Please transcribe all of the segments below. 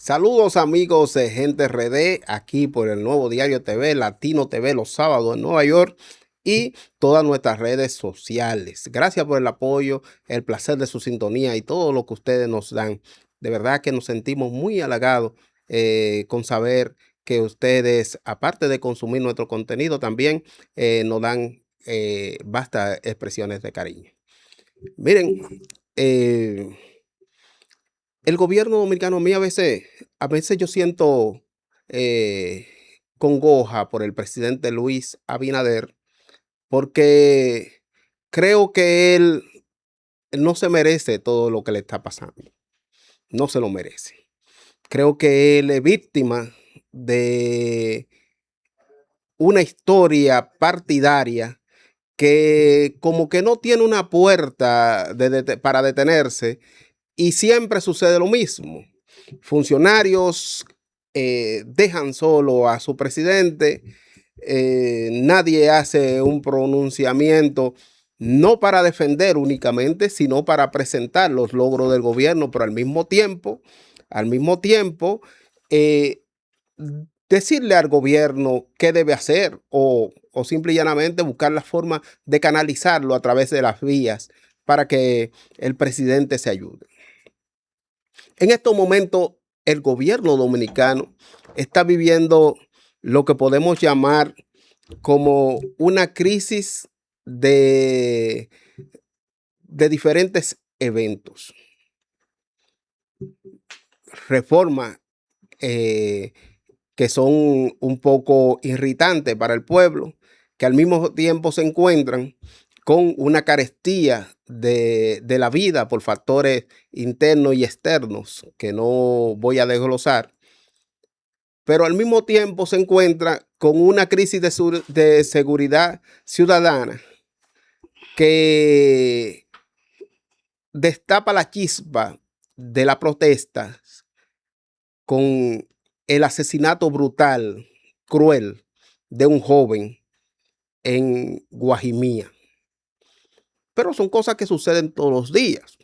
Saludos amigos de Gente RD, aquí por el Nuevo Diario TV, Latino TV los sábados en Nueva York y todas nuestras redes sociales. Gracias por el apoyo, el placer de su sintonía y todo lo que ustedes nos dan. De verdad que nos sentimos muy halagados con saber que ustedes, aparte de consumir nuestro contenido, también nos dan vastas expresiones de cariño. Miren, eh, el gobierno dominicano a mí a veces yo siento eh, congoja por el presidente Luis Abinader, porque creo que él no se merece todo lo que le está pasando. No se lo merece. Creo que él es víctima de una historia partidaria que como que no tiene una puerta para detenerse y siempre sucede lo mismo. Funcionarios dejan solo a su presidente, nadie hace un pronunciamiento, no para defender únicamente, sino para presentar los logros del gobierno, pero al mismo tiempo, eh, decirle al gobierno qué debe hacer o simple y llanamente buscar la forma de canalizarlo a través de las vías para que el presidente se ayude. En estos momentos, el gobierno dominicano está viviendo lo que podemos llamar como una crisis de diferentes eventos. Reformas que son un poco irritantes para el pueblo, que al mismo tiempo se encuentran con una carestía de la vida por factores internos y externos que no voy a desglosar, pero al mismo tiempo se encuentra con una crisis de seguridad ciudadana que destapa la chispa de la protesta con el asesinato brutal, cruel, de un joven en Guajimía. Pero son cosas que suceden todos los días.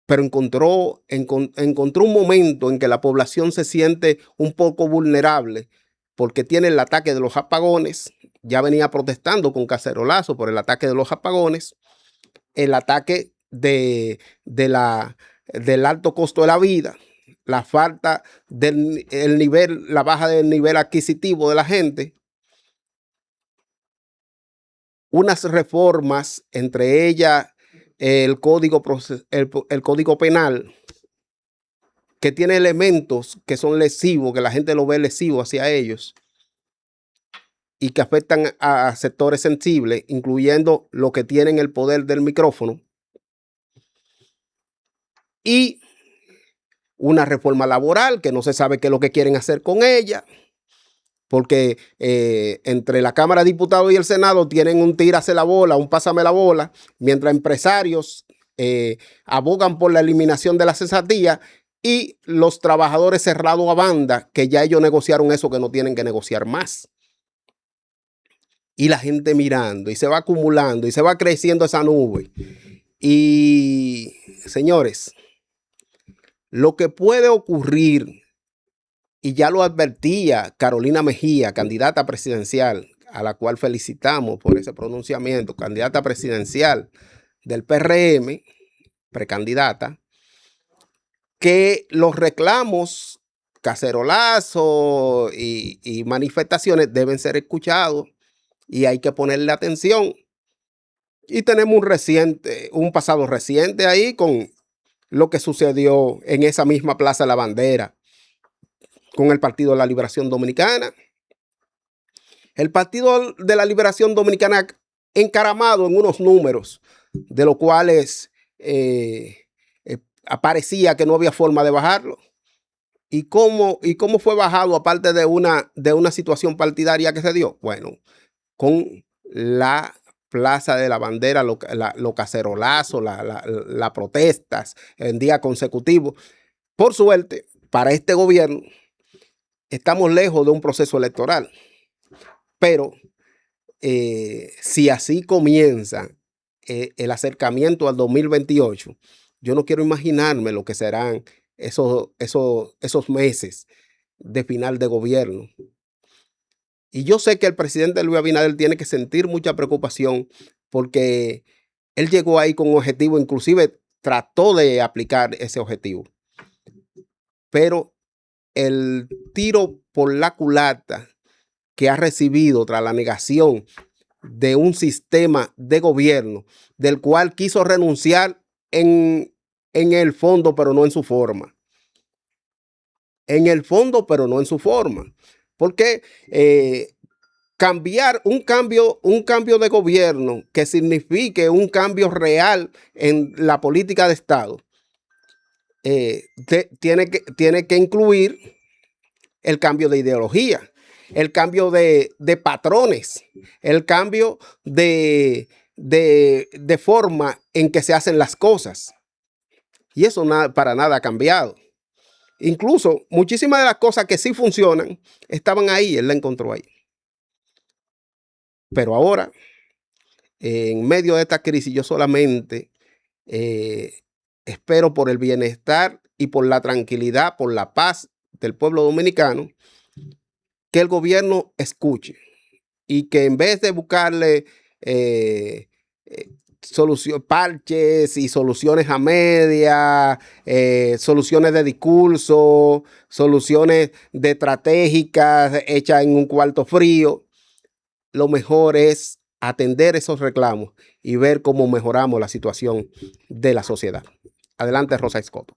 Pero encontró un momento en que la población se siente un poco vulnerable porque tiene el ataque de los apagones. Ya venía protestando con cacerolazo por el ataque de los apagones, el ataque del alto costo de la vida, la falta del el nivel, la baja del nivel adquisitivo de la gente, unas reformas, entre ellas el código penal, que tiene elementos que son lesivos, que la gente lo ve lesivo hacia ellos y que afectan a sectores sensibles, incluyendo los que tienen el poder del micrófono, y una reforma laboral que no se sabe qué es lo que quieren hacer con ella, porque entre la Cámara de Diputados y el Senado tienen un tírase la bola, un pásame la bola, mientras empresarios abogan por la eliminación de la cesantía y los trabajadores cerrados a banda, que ya ellos negociaron eso que no tienen que negociar más. Y la gente mirando y se va acumulando y se va creciendo esa nube. Y señores, lo que puede ocurrir, y ya lo advertía Carolina Mejía, candidata presidencial, a la cual felicitamos por ese pronunciamiento, candidata presidencial del PRM, precandidata, que los reclamos, cacerolazo y manifestaciones deben ser escuchados y hay que ponerle atención. Y tenemos un pasado reciente ahí con lo que sucedió en esa misma Plaza de la Bandera con el Partido de la Liberación Dominicana. El Partido de la Liberación Dominicana encaramado en unos números de los cuales aparecía que no había forma de bajarlo. ¿Y cómo fue bajado aparte de una situación partidaria que se dio? Bueno, con la Plaza de la Bandera, los cacerolazos, las protestas en día consecutivo. Por suerte, para este gobierno, estamos lejos de un proceso electoral. Pero si así comienza el acercamiento al 2028, yo no quiero imaginarme lo que serán esos meses de final de gobierno. Y yo sé que el presidente Luis Abinader tiene que sentir mucha preocupación porque él llegó ahí con un objetivo, inclusive trató de aplicar ese objetivo. Pero el tiro por la culata que ha recibido tras la negación de un sistema de gobierno del cual quiso renunciar en el fondo, pero no en su forma. En el fondo, pero no en su forma. Porque cambiar un cambio de gobierno que signifique un cambio real en la política de Estado, tiene que incluir el cambio de ideología, el cambio de patrones, el cambio de forma en que se hacen las cosas. Y eso para nada ha cambiado. Incluso muchísimas de las cosas que sí funcionan estaban ahí, él la encontró ahí. Pero ahora, en medio de esta crisis, yo solamente espero por el bienestar y por la tranquilidad, por la paz del pueblo dominicano, que el gobierno escuche y que en vez de buscarle parches y soluciones a media, soluciones de discurso, soluciones de estratégicas hechas en un cuarto frío, lo mejor es atender esos reclamos y ver cómo mejoramos la situación de la sociedad. Adelante, Rosa Escoto.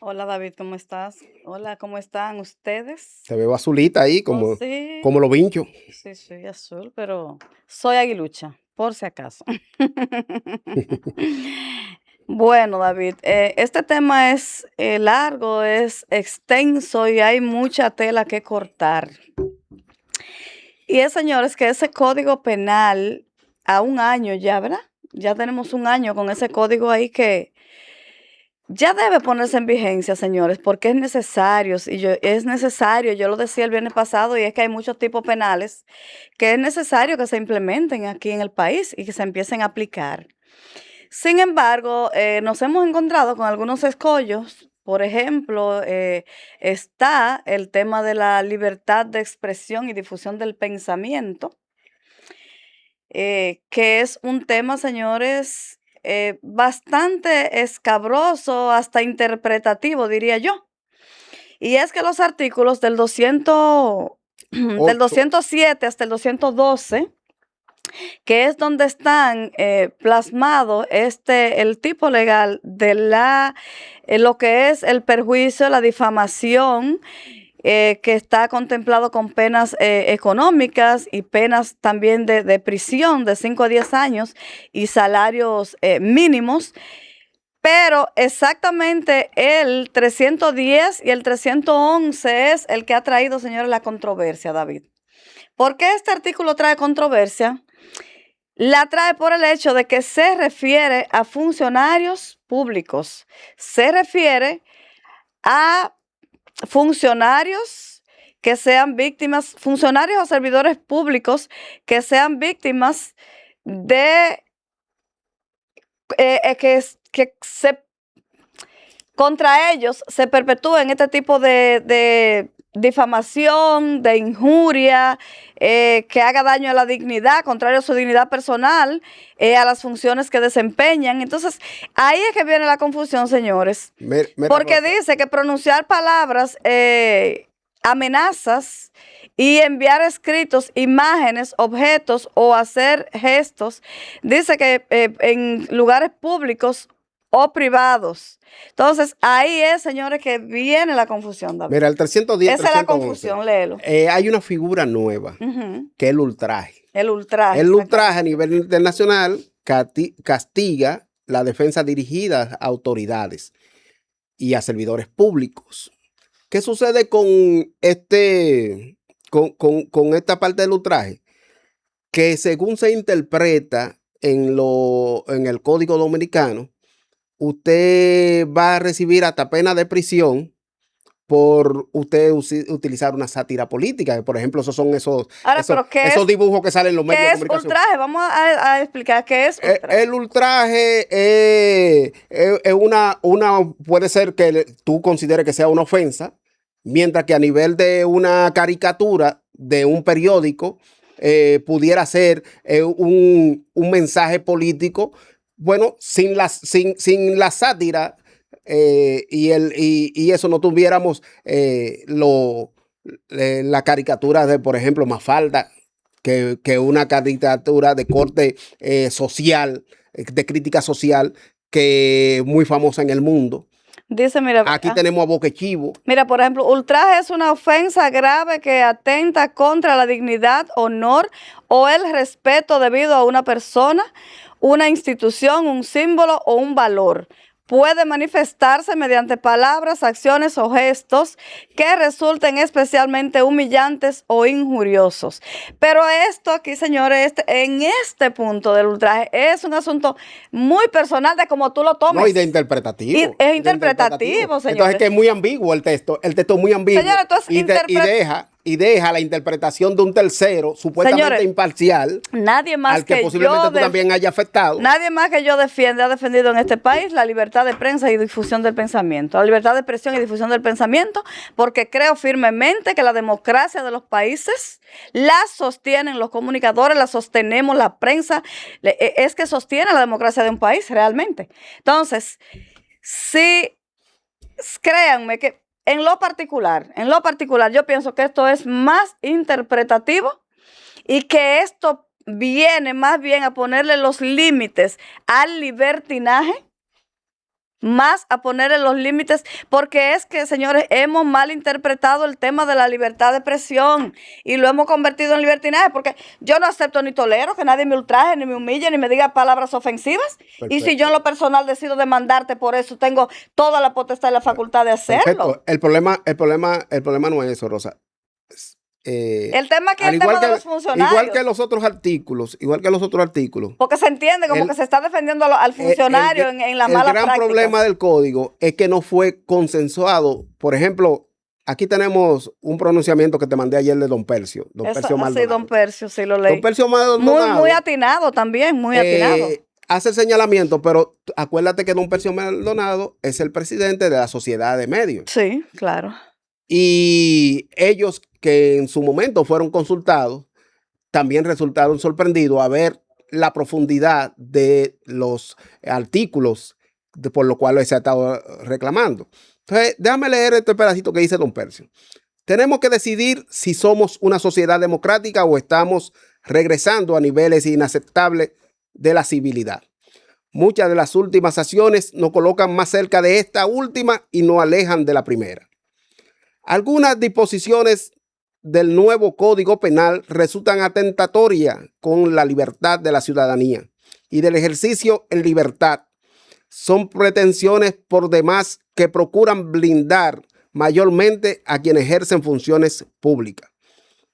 Hola David, ¿cómo estás? Hola, ¿cómo están ustedes? Te veo azulita ahí, como, sí. como lo vincho. Sí, soy azul, pero soy aguilucha, por si acaso. Bueno, David, este tema es largo, es extenso y hay mucha tela que cortar. Y es, señores, que ese código penal a un año ya, ¿verdad? Ya tenemos un año con ese código ahí que ya debe ponerse en vigencia, señores, porque es necesario, yo lo decía el viernes pasado, y es que hay muchos tipos penales que es necesario que se implementen aquí en el país y que se empiecen a aplicar. Sin embargo, nos hemos encontrado con algunos escollos. Por ejemplo, está el tema de la libertad de expresión y difusión del pensamiento, que es un tema, señores, bastante escabroso, hasta interpretativo, diría yo. Y es que los artículos del 207 hasta el 212, que es donde están plasmados el tipo legal de lo que es el perjuicio, la difamación, que está contemplado con penas económicas y penas también de prisión de 5 a 10 años y salarios mínimos. Pero exactamente el 310 y el 311 es el que ha traído, señores, la controversia, David. ¿Por qué este artículo trae controversia? La trae por el hecho de que se refiere a funcionarios públicos, se refiere a funcionarios que sean víctimas, funcionarios o servidores públicos que sean víctimas de contra ellos se perpetúen este tipo de difamación, de injuria, que haga daño a la dignidad, contrario a su dignidad personal, a las funciones que desempeñan. Entonces, ahí es que viene la confusión, señores. Porque dice que pronunciar palabras, amenazas y enviar escritos, imágenes, objetos o hacer gestos, dice que en lugares públicos o privados. Entonces, ahí es, señores, que viene la confusión, David. Mira, el 310, esa es la confusión, léelo. Hay una figura nueva, que es el ultraje. El ultraje. El ultraje a nivel internacional castiga la defensa dirigida a autoridades y a servidores públicos. ¿Qué sucede con esta parte del ultraje? Que según se interpreta en el Código Dominicano, usted va a recibir hasta pena de prisión por usted utilizar una sátira política. Por ejemplo, esos son Ahora, pero esos dibujos que salen en los medios de ¿qué es comunicación. ultraje? Vamos a explicar qué es ultraje. El ultraje es puede ser que tú consideres que sea una ofensa, mientras que a nivel de una caricatura de un periódico pudiera ser un mensaje político. Bueno, sin la sátira y eso no tuviéramos la caricatura de, por ejemplo, Mafalda, que una caricatura de corte social, de crítica social, que es muy famosa en el mundo. Dice, mira, aquí tenemos a Boquechivo. Mira, por ejemplo, ultraje es una ofensa grave que atenta contra la dignidad, honor o el respeto debido a una persona, una institución, un símbolo o un valor. Puede manifestarse mediante palabras, acciones o gestos que resulten especialmente humillantes o injuriosos. Pero esto aquí, señores, en este punto del ultraje es un asunto muy personal de cómo tú lo tomes. No, y de interpretativo. Y es interpretativo, señores. Entonces es que es muy ambiguo el texto. El texto es muy ambiguo. Señores, entonces y deja la interpretación de un tercero supuestamente señores, imparcial, nadie más al que posiblemente tú también haya afectado. Nadie más que yo ha defendido en este país la libertad de prensa y difusión del pensamiento, la libertad de expresión y difusión del pensamiento, porque creo firmemente que la democracia de los países la sostienen los comunicadores, la sostenemos la prensa, es que sostiene la democracia de un país realmente. Entonces, sí, créanme que en lo particular, yo pienso que esto es más interpretativo y que esto viene más bien a ponerle los límites al libertinaje, más a ponerle los límites, porque es que, señores, hemos malinterpretado el tema de la libertad de expresión y lo hemos convertido en libertinaje, porque yo no acepto ni tolero que nadie me ultraje, ni me humille, ni me diga palabras ofensivas. Perfecto. Y si yo en lo personal decido demandarte por eso, tengo toda la potestad y la facultad de hacerlo. Perfecto. El problema no es eso, Rosa. El tema que es el tema de los funcionarios. Igual que los otros artículos. Porque se entiende como que se está defendiendo al funcionario en la mala práctica. El gran problema del código es que no fue consensuado. Por ejemplo, aquí tenemos un pronunciamiento que te mandé ayer de Don Percio. Percio Maldonado. Sí, Don Percio, sí lo leí. Don Percio Maldonado. Muy atinado también, muy atinado. Hace el señalamiento, pero acuérdate que Don Percio Maldonado es el presidente de la Sociedad de Medios. Sí, claro. Y ellos que en su momento fueron consultados, también resultaron sorprendidos a ver la profundidad de los artículos por los cuales se ha estado reclamando. Entonces, déjame leer este pedacito que dice Don Percio. Tenemos que decidir si somos una sociedad democrática o estamos regresando a niveles inaceptables de la civilidad. Muchas de las últimas acciones nos colocan más cerca de esta última y nos alejan de la primera. Algunas disposiciones del nuevo Código Penal resultan atentatorias con la libertad de la ciudadanía y del ejercicio en libertad. Son pretensiones por demás que procuran blindar mayormente a quienes ejercen funciones públicas.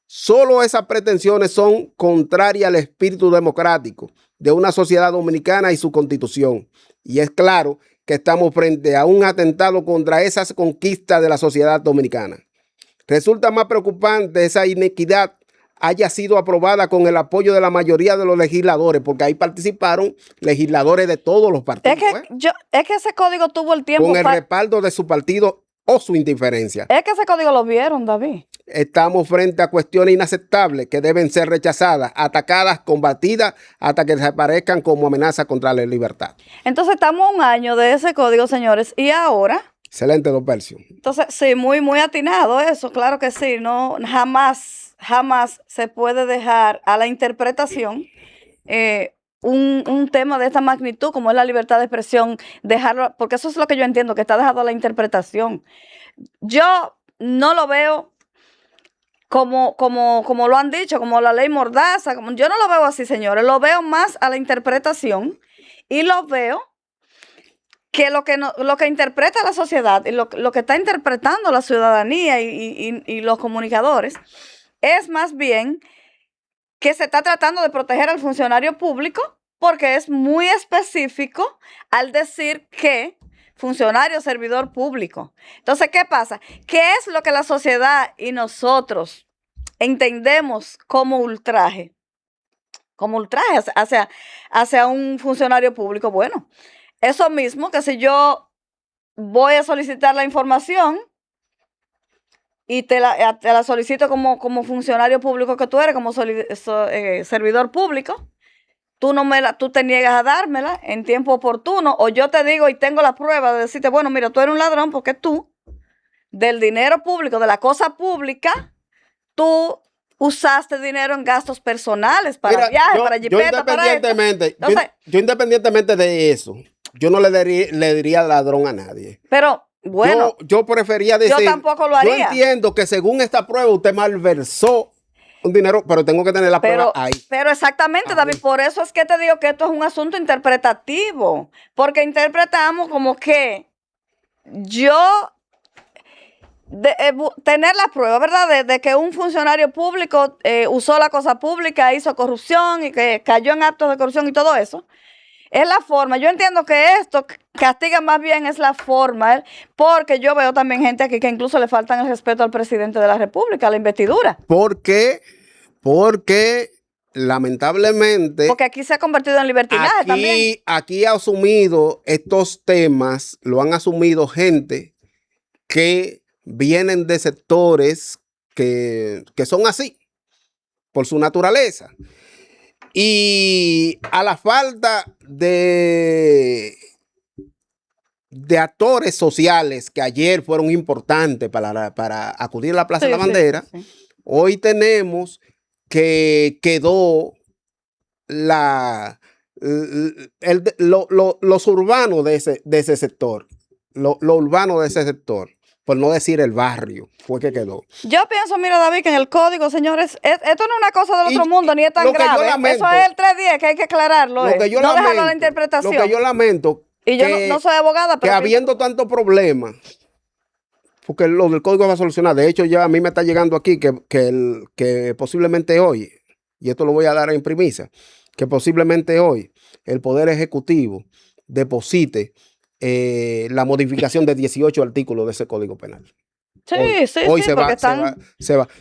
Solo esas pretensiones son contrarias al espíritu democrático de una sociedad dominicana y su constitución. Y es claro que estamos frente a un atentado contra esas conquistas de la sociedad dominicana. Resulta más preocupante esa inequidad haya sido aprobada con el apoyo de la mayoría de los legisladores, porque ahí participaron legisladores de todos los partidos. Es que ese código tuvo el tiempo. Con el respaldo de su partido o su indiferencia. Es que ese código lo vieron, David. Estamos frente a cuestiones inaceptables que deben ser rechazadas, atacadas, combatidas, hasta que desaparezcan como amenaza contra la libertad. Entonces estamos a un año de ese código, señores, y ahora... Excelente, Don Percio. Entonces, sí, muy atinado eso, claro que sí. No, jamás se puede dejar a la interpretación un tema de esta magnitud como es la libertad de expresión, dejarlo, porque eso es lo que yo entiendo, que está dejado a la interpretación. Yo no lo veo como lo han dicho, como la ley Mordaza, yo no lo veo así, señores, lo veo más a la interpretación y lo veo que lo que interpreta la sociedad y lo que está interpretando la ciudadanía y los comunicadores es más bien que se está tratando de proteger al funcionario público porque es muy específico al decir que funcionario, servidor público. Entonces, ¿qué pasa? ¿Qué es lo que la sociedad y nosotros entendemos como ultraje? Como ultraje hacia un funcionario público. Bueno, eso mismo que si yo voy a solicitar la información y te la solicito como funcionario público que tú eres, como servidor público, tú te niegas a dármela en tiempo oportuno, o yo te digo y tengo la prueba de decirte, bueno, mira, tú eres un ladrón porque tú, del dinero público, de la cosa pública, tú usaste dinero en gastos personales para Mira, viajes, para jipeta, para esto. Entonces, yo independientemente de eso, yo no le diría ladrón a nadie. pero bueno, yo prefería decir, yo tampoco lo haría. Yo entiendo que según esta prueba usted malversó un dinero, pero tengo que tener la prueba ahí. Pero exactamente, David, por eso es que te digo que esto es un asunto interpretativo, porque interpretamos como que yo tener la prueba, ¿verdad? De que un funcionario público usó la cosa pública, hizo corrupción y que cayó en actos de corrupción y todo eso. Es la forma. Yo entiendo que esto castiga más bien es la forma, porque yo veo también gente aquí que incluso le faltan el respeto al presidente de la República, a la investidura. Porque lamentablemente... Porque aquí se ha convertido en libertinaje también. Aquí ha asumido estos temas, lo han asumido gente que vienen de sectores que son así, por su naturaleza. Y a la falta de actores sociales que ayer fueron importantes para acudir a la Plaza de la Bandera, sí. Hoy tenemos que quedó los urbanos de ese sector, lo urbano de ese sector, por no decir el barrio, fue que quedó. Yo pienso, mira, David, que en el código, señores, esto no es una cosa del otro mundo, ni es tan grave. Eso es el 310, que hay que aclararlo. No dejarlo a la interpretación. Lo que yo lamento, y yo no soy abogada, pero que habiendo tantos problemas, porque lo del código va a solucionar. De hecho, ya a mí me está llegando aquí que posiblemente hoy, y esto lo voy a dar en primicia, que posiblemente hoy el Poder Ejecutivo deposite la modificación de 18 artículos de ese Código Penal. Sí, hoy se va.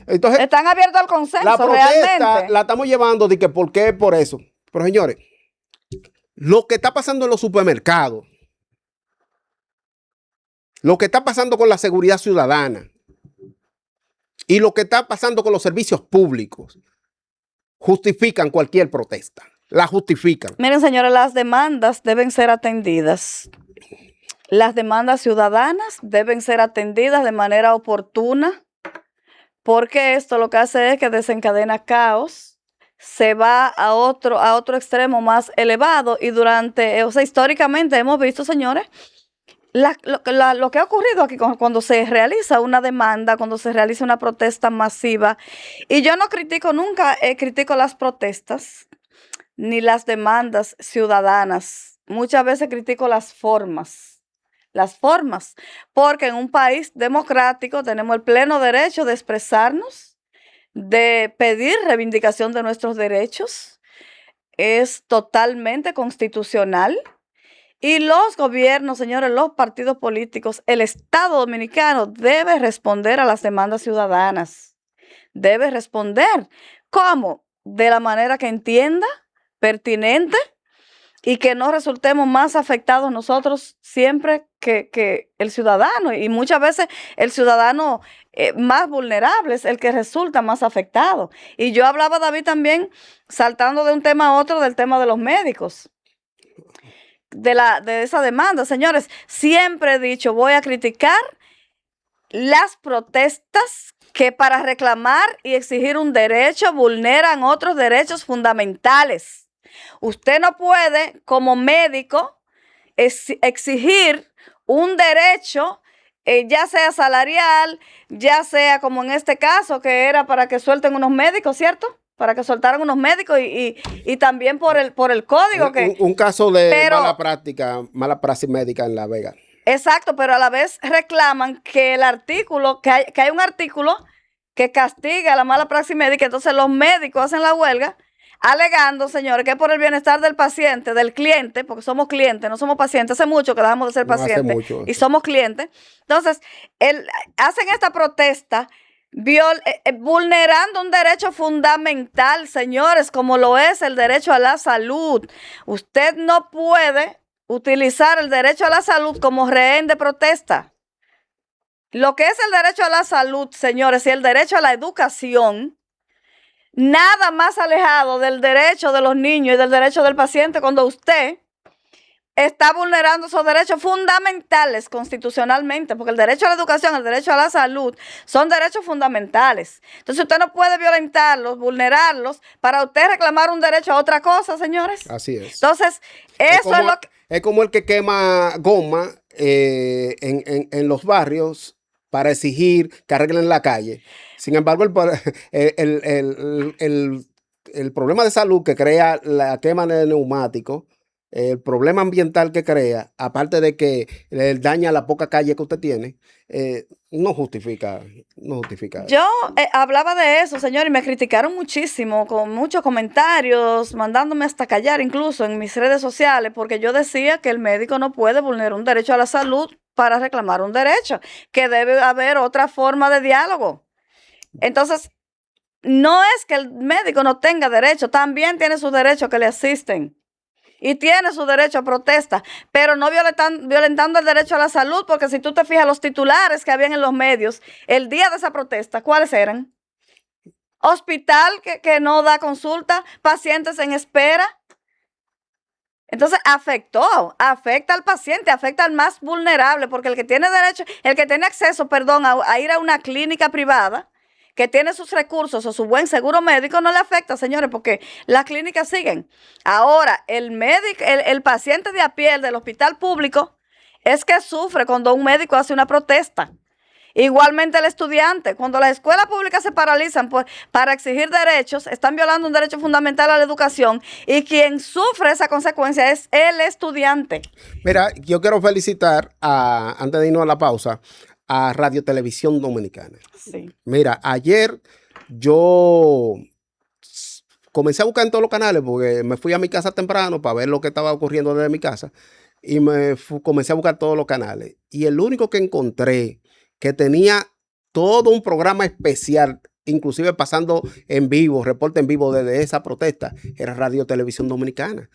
Entonces, están abiertos al consenso, la protesta realmente. La estamos llevando de que por qué por eso. Pero señores, lo que está pasando en los supermercados, lo que está pasando con la seguridad ciudadana y lo que está pasando con los servicios públicos justifican cualquier protesta. La justifican. Miren, señores, las demandas deben ser atendidas. Las demandas ciudadanas deben ser atendidas de manera oportuna, porque esto lo que hace es que desencadena caos, se va a otro extremo más elevado, y históricamente hemos visto, señores, lo que ha ocurrido aquí cuando se realiza una demanda, cuando se realiza una protesta masiva. Y yo no critico nunca, critico las protestas ni las demandas ciudadanas. Muchas veces critico las formas, porque en un país democrático tenemos el pleno derecho de expresarnos, de pedir reivindicación de nuestros derechos. Es totalmente constitucional. Y los gobiernos, señores, los partidos políticos, el Estado dominicano debe responder a las demandas ciudadanas. Debe responder. ¿Cómo? De la manera que entienda, pertinente, y que no resultemos más afectados nosotros siempre que el ciudadano. Y muchas veces el ciudadano más vulnerable es el que resulta más afectado. Y yo hablaba, David, también, saltando de un tema a otro, del tema de los médicos. De esa demanda, señores, siempre he dicho, voy a criticar las protestas que para reclamar y exigir un derecho vulneran otros derechos fundamentales. Usted no puede, como médico, exigir un derecho, ya sea salarial, ya sea como en este caso, que era para que suelten unos médicos, ¿cierto? Para que soltaran unos médicos y también por el código. Un caso de mala praxis médica en La Vega. Exacto, pero a la vez reclaman que el artículo, que hay un artículo que castiga la mala praxis médica, entonces los médicos hacen la huelga alegando, señores, que es por el bienestar del paciente, del cliente, porque somos clientes, no somos pacientes. Hace mucho que dejamos de ser No hace pacientes mucho y eso. somos clientes. Entonces, hacen esta protesta vulnerando un derecho fundamental, señores, como lo es el derecho a la salud. Usted no puede utilizar el derecho a la salud como rehén de protesta. Lo que es el derecho a la salud, señores, y el derecho a la educación, nada más alejado del derecho de los niños y del derecho del paciente cuando usted está vulnerando esos derechos fundamentales constitucionalmente, porque el derecho a la educación, el derecho a la salud son derechos fundamentales. Entonces usted no puede violentarlos, vulnerarlos para usted reclamar un derecho a otra cosa, señores. Así es. Entonces, eso es lo que... Es como el que quema goma en los barrios para exigir que arreglen la calle. Sin embargo, el problema de salud que crea la quema de neumáticos, el problema ambiental que crea, aparte de que le daña la poca calle que usted tiene, no justifica. Yo hablaba de eso, señor, y me criticaron muchísimo, con muchos comentarios, mandándome hasta callar incluso en mis redes sociales, porque yo decía que el médico no puede vulnerar un derecho a la salud para reclamar un derecho, que debe haber otra forma de diálogo. Entonces, no es que el médico no tenga derecho, también tiene sus derechos que le asisten. Y tiene su derecho a protesta, pero no violentando el derecho a la salud, porque si tú te fijas, los titulares que habían en los medios el día de esa protesta, ¿cuáles eran? Hospital que no da consulta, pacientes en espera. Entonces afecta al paciente, afecta al más vulnerable, porque el que tiene derecho, el que tiene acceso, a ir a una clínica privada, que tiene sus recursos o su buen seguro médico, no le afecta, señores, porque las clínicas siguen. Ahora, el paciente de a pie, el del hospital público, es que sufre cuando un médico hace una protesta. Igualmente el estudiante, cuando las escuelas públicas se paralizan para exigir derechos, están violando un derecho fundamental a la educación, y quien sufre esa consecuencia es el estudiante. Mira, yo quiero felicitar, antes de irnos a la pausa, a Radio Televisión Dominicana. Sí. Mira, ayer yo comencé a buscar en todos los canales porque me fui a mi casa temprano para ver lo que estaba ocurriendo desde mi casa y comencé a buscar todos los canales. Y el único que encontré que tenía todo un programa especial, inclusive pasando en vivo, reporte en vivo desde esa protesta, era Radio Televisión Dominicana.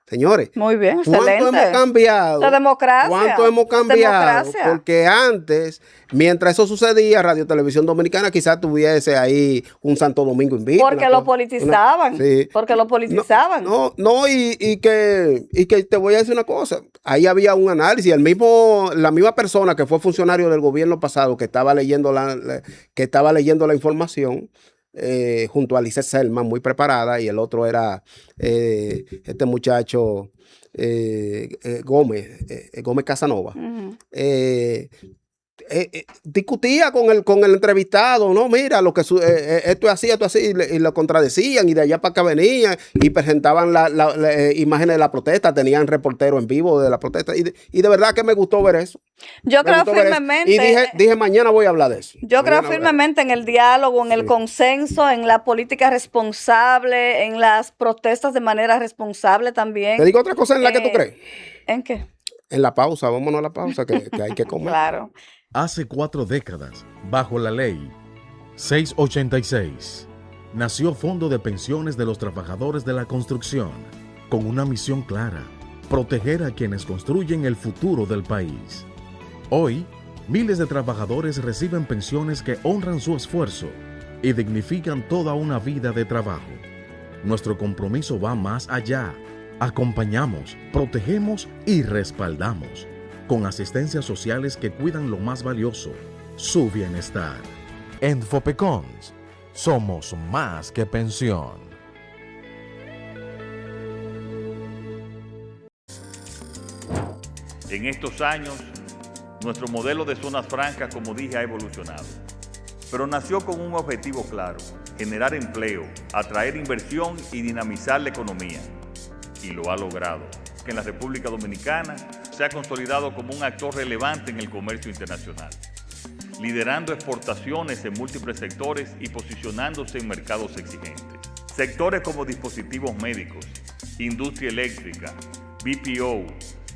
Señores, muy bien, ¿cuánto excelente. hemos cambiado? La democracia. ¿Cuánto hemos cambiado? Porque antes, mientras eso sucedía, Radio Televisión Dominicana quizás tuviese ahí un Santo Domingo Invicto. Porque lo politizaban. Sí. Porque lo politizaban. Y que te voy a decir una cosa. Ahí había un análisis. La misma persona que fue funcionario del gobierno pasado que estaba leyendo la información, junto a Alice Selman, muy preparada, y el otro era este muchacho Gómez Casanova. Uh-huh. Discutía con el entrevistado, no, mira, lo que esto es así, y lo contradecían, y de allá para acá venían y presentaban las imágenes de la protesta, tenían reporteros en vivo de la protesta, y de verdad que me gustó ver eso. Yo creo firmemente. Y dije, mañana voy a hablar de eso. Yo creo firmemente en el diálogo, en el consenso, en la política responsable, en las protestas de manera responsable también. Te digo otra cosa en la que tú crees. ¿En qué? En la pausa, vámonos a la pausa, que hay que comer. Claro. Hace 4 décadas, bajo la ley 686, nació Fondo de Pensiones de los Trabajadores de la Construcción, con una misión clara: proteger a quienes construyen el futuro del país. Hoy, miles de trabajadores reciben pensiones que honran su esfuerzo y dignifican toda una vida de trabajo. Nuestro compromiso va más allá. Acompañamos, protegemos y respaldamos, con asistencias sociales que cuidan lo más valioso, su bienestar. En Fopecons, somos más que pensión. En estos años, nuestro modelo de zonas francas, como dije, ha evolucionado. Pero nació con un objetivo claro: generar empleo, atraer inversión y dinamizar la economía. Y lo ha logrado, que en la República Dominicana se ha consolidado como un actor relevante en el comercio internacional, liderando exportaciones en múltiples sectores y posicionándose en mercados exigentes. Sectores como dispositivos médicos, industria eléctrica, BPO,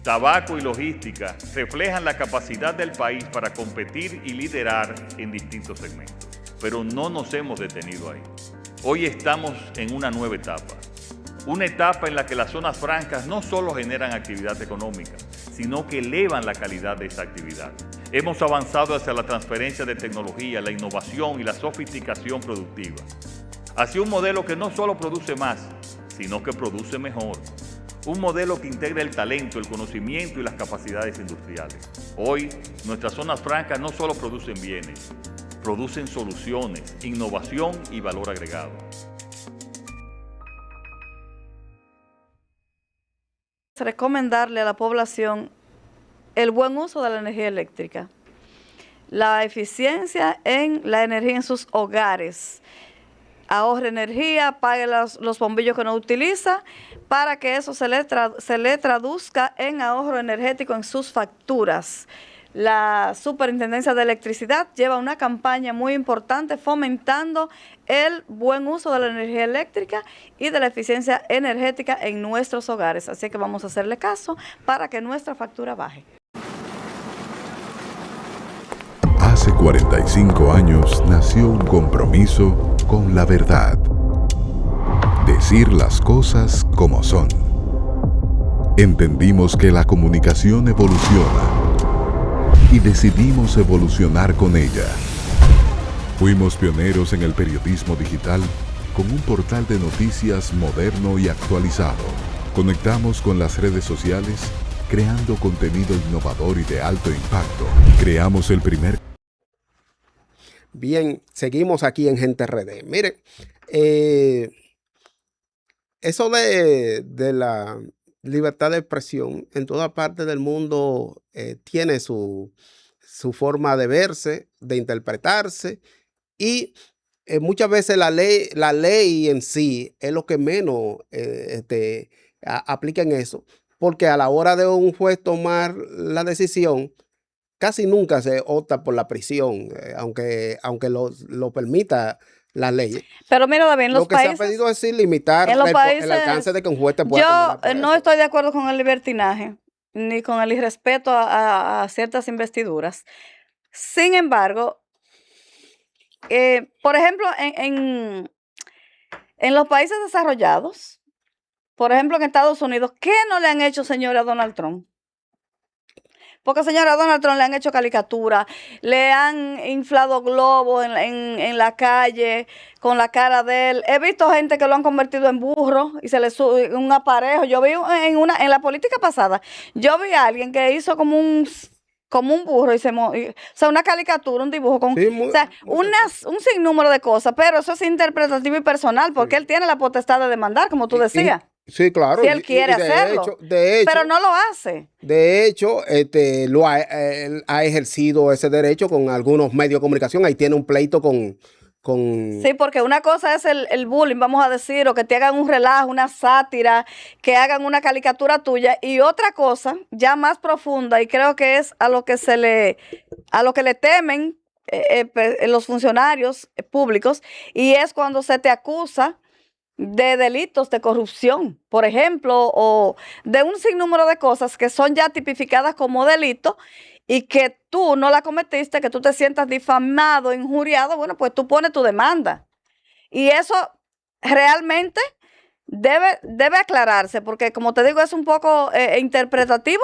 tabaco y logística reflejan la capacidad del país para competir y liderar en distintos segmentos. Pero no nos hemos detenido ahí. Hoy estamos en una nueva etapa. Una etapa en la que las zonas francas no solo generan actividad económica, sino que elevan la calidad de esa actividad. Hemos avanzado hacia la transferencia de tecnología, la innovación y la sofisticación productiva. Hacia un modelo que no solo produce más, sino que produce mejor. Un modelo que integra el talento, el conocimiento y las capacidades industriales. Hoy, nuestras zonas francas no solo producen bienes, producen soluciones, innovación y valor agregado. Recomendarle a la población el buen uso de la energía eléctrica, la eficiencia en la energía en sus hogares. Ahorre energía, pague los bombillos que no utiliza, para que eso se le traduzca en ahorro energético en sus facturas. La Superintendencia de Electricidad lleva una campaña muy importante fomentando el buen uso de la energía eléctrica y de la eficiencia energética en nuestros hogares. Así que vamos a hacerle caso para que nuestra factura baje. Hace 45 años nació un compromiso con la verdad. Decir las cosas como son. Entendimos que la comunicación evoluciona y decidimos evolucionar con ella. Fuimos pioneros en el periodismo digital con un portal de noticias moderno y actualizado. Conectamos con las redes sociales creando contenido innovador y de alto impacto. Creamos el primer... Bien, seguimos aquí en Gente RD. Mire, eso de la libertad de expresión en toda parte del mundo tiene su forma de verse, de interpretarse, y muchas veces la ley en sí es lo que menos aplica en eso, porque a la hora de un juez tomar la decisión, casi nunca se opta por la prisión, aunque lo permita la ley. Pero mira, David, en los países... Lo que se ha pedido es limitar el alcance de que un juez te pueda Yo tomar no estoy de acuerdo con el libertinaje, ni con el irrespeto a ciertas investiduras. Sin embargo, por ejemplo, en los países desarrollados, por ejemplo, en Estados Unidos, ¿qué no le han hecho, señora, a Donald Trump? Porque, señora, a Donald Trump le han hecho caricatura, le han inflado globos en la calle con la cara de él. He visto gente que lo han convertido en burro y se le sube un aparejo. Yo vi en la política pasada, yo vi a alguien que hizo como un burro o sea, una caricatura, un dibujo con, sí, o sea, un sinnúmero de cosas, pero eso es interpretativo y personal, porque él tiene la potestad de demandar, como tú decías. Sí, claro. Si él quiere hacerlo. De hecho, pero no lo hace. De hecho, él ha ejercido ese derecho con algunos medios de comunicación. Ahí tiene un pleito con... Sí, porque una cosa es el bullying, vamos a decir, o que te hagan un relajo, una sátira, que hagan una caricatura tuya, y otra cosa ya más profunda, y creo que es a lo que le temen los funcionarios públicos, y es cuando se te acusa de delitos de corrupción, por ejemplo, o de un sinnúmero de cosas que son ya tipificadas como delito y que tú no la cometiste, que tú te sientas difamado, injuriado, bueno, pues tú pones tu demanda. Y eso realmente debe aclararse, porque como te digo, es un poco interpretativo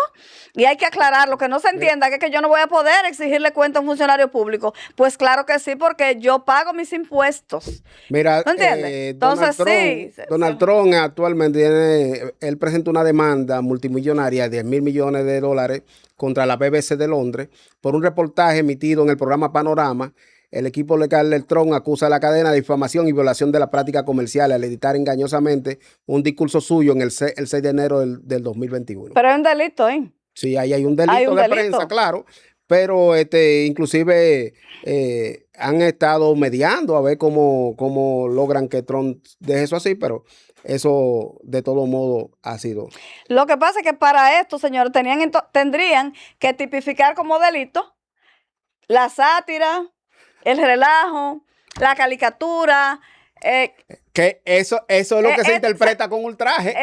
y hay que aclarar. Lo que no se entienda que yo no voy a poder exigirle cuenta a un funcionario público. Pues claro que sí, porque yo pago mis impuestos. Mira, ¿No entiendes? Entonces, Donald Trump actualmente él presentó una demanda multimillonaria de 10.000 millones de dólares contra la BBC de Londres por un reportaje emitido en el programa Panorama. El equipo legal del Trump acusa a la cadena de difamación y violación de la práctica comercial al editar engañosamente un discurso suyo en el 6 de enero del 2021. Pero es un delito, ¿eh? Sí, ahí hay un delito de prensa, claro. Pero inclusive han estado mediando a ver cómo logran que Trump deje eso así, pero eso de todo modo ha sido. Lo que pasa es que para esto, señores, tendrían que tipificar como delito la sátira, el relajo, la caricatura, Que eso es lo que se interpreta con ultraje,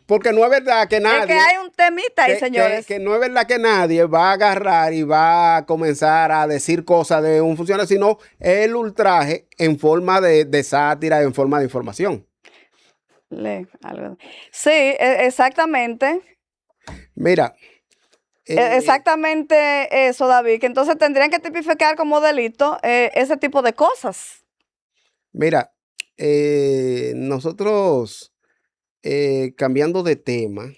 porque no es verdad que nadie... Es que hay un temita ahí, señores. Que no es verdad que nadie va a agarrar y va a comenzar a decir cosas de un funcionario, sino el ultraje en forma de sátira, en forma de información. Sí, exactamente. Mira. Exactamente eso, David, que entonces tendrían que tipificar como delito ese tipo de cosas. Mira, nosotros, cambiando de tema,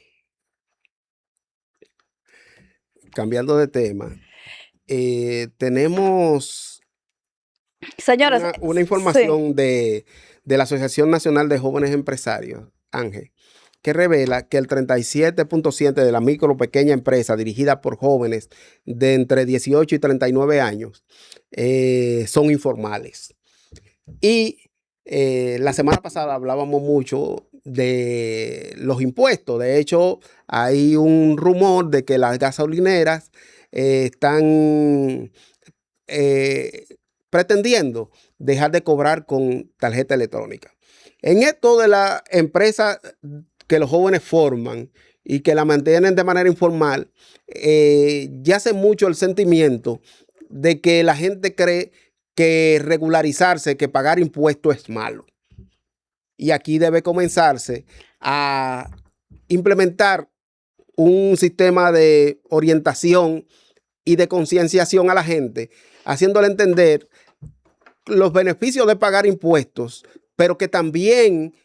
tenemos señores, una información de la Asociación Nacional de Jóvenes Empresarios, Ángel, que revela que el 37.7% de la micro pequeña empresa dirigida por jóvenes de entre 18 y 39 años son informales. Y la semana pasada hablábamos mucho de los impuestos. De hecho, hay un rumor de que las gasolineras están pretendiendo dejar de cobrar con tarjeta electrónica. En esto de la empresa que los jóvenes forman y que la mantienen de manera informal, ya hace mucho el sentimiento de que la gente cree que regularizarse, que pagar impuestos es malo. Y aquí debe comenzarse a implementar un sistema de orientación y de concienciación a la gente, haciéndole entender los beneficios de pagar impuestos, pero que también